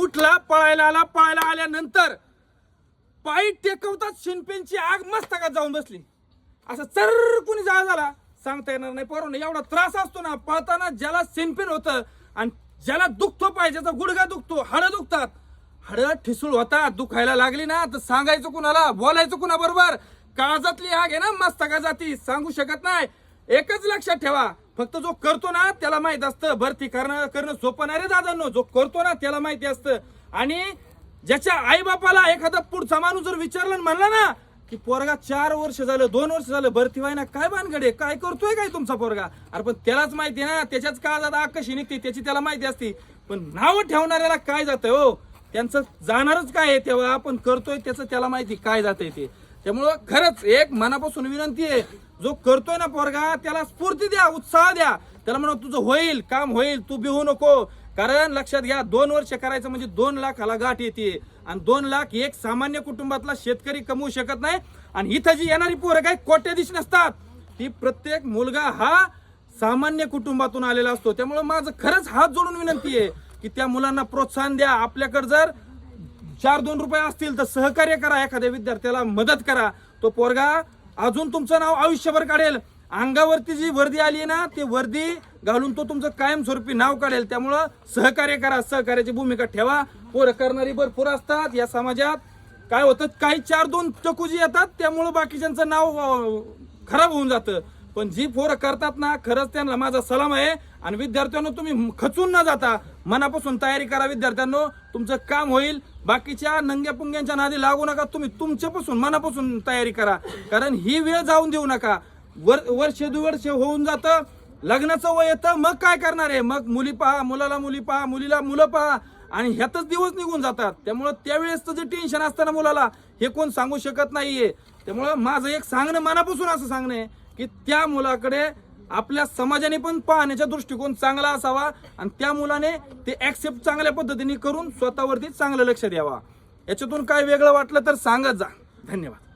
उठला, पळायला आल्यानंतर पायी टेकवतात शिनपेनची आग मस्तकात जाऊन बसली. असं चर कुणी जाळ झाला सांगता येणार नाही. पोरांनो एवढा त्रास असतो ना पळताना, ज्याला शिनपेन होतं आणि ज्याला दुखतो पाहिजे, ज्याचा गुडघा दुखतो, हाडं दुखतात, हाडं ठिसूळ होतात, दुखायला लागली ना तर सांगायचं कुणाला, बोलायचं कुणा बरोबर. काळजातली आग आहे ना मस्तका जाती, सांगू शकत नाही. एकच लक्षात ठेवा, फक्त जो करतो ना त्याला माहित असतं. भरती करणं सोपं नाही रे दादांनो, जो करतो ना त्याला माहिती असतं. आणि ज्याच्या आई बापाला एखादा पुढचा माणूस जर विचारलं म्हणला ना की पोरगा 4 वर्ष झालं 2 वर्ष झालं भरती व्हायना, काय भानगडे, काय करतोय काय तुमचा पोरगा, अरे पण त्यालाच माहिती ना, त्याच्याच काळजात आग कशी निघते त्याची त्याला माहिती असती. पण नाव ठेवणाऱ्याला काय जातंय हो, त्यांचं जाणारच काय आहे, तेव्हा आपण करतोय त्याचं त्याला माहिती काय जातंय ते. त्यामुळं खरंच एक मनापासून विनंती आहे, जो करतोय ना पोरगा त्याला स्फूर्ती द्या, उत्साह द्या, त्याला म्हणा तुझं होईल, काम होईल, तू भिवू नको. कारण लक्षात घ्या 2 वर्ष करायचं म्हणजे 2 लाखाला गाठ येते. आणि 2 लाख एक सामान्य कुटुंबातला शेतकरी कमवू शकत नाही. आणि इथं जी येणारी पोरं काय कोट्याधीश नसतात, ती प्रत्येक मुलगा हा सामान्य कुटुंबातून आलेला असतो. त्यामुळे माझं खरंच हात जोडून विनंती आहे की त्या मुलांना प्रोत्साहन द्या. आपल्याकडे जर 4-2 रुपये असतील तर सहकार्य करा, एखाद्या विद्यार्थ्याला मदत करा. तो पोरगा अजून तुमचं नाव आयुष्यभर काढेल. अंगावरती जी वर्दी आली ना ती वर्दी घालून तो तुमचं कायमस्वरूपी नाव काढेल. त्यामुळं सहकार्य करा, सहकार्याची भूमिका ठेवा. पोरं करणारी भरपूर असतात या समाजात. काय होतं, काही 4-2 चकुजी येतात त्यामुळं बाकीच्यांचं नाव खराब होऊन जातं. पण जी पोरं करतात ना खरंच त्यांना माझा सलाम आहे. आणि विद्यार्थ्यांनो तुम्ही खचून न जाता मनापासून तयारी करा. विद्यार्थ्यांनो तुमचं काम होईल, बाकीच्या नंग्या पुंग्यांच्या नादी लागू नका. तुम्ही तुमच्यापासून मनापासून तयारी करा, कारण ही वेळ जाऊन देऊ नका. वर्ष 2 वर्ष होऊन जातं, लग्नाचं वय येतं, मग काय करणार आहे, मग मुली पहा, मुलाला मुली पहा, मुलीला मुलं पहा, आणि ह्यातच दिवस निघून जातात. त्यामुळं त्यावेळेसचं जे टेन्शन असतं ना मुलाला, हे कोण सांगू शकत नाहीये. त्यामुळं माझं एक सांगणं मनापासून असं सांगणं आहे की त्या मुलाकडे आपल्या समाजाने पण पाहण्याचा दृष्टिकोन चांगला असावा आणि त्या मुलाने ते ऍक्सेप्ट चांगल्या पद्धतीने करून स्वतःवरती चांगलं लक्ष द्यावा. याच्यातून काय वेगळं वाटलं तर सांगत जा. धन्यवाद.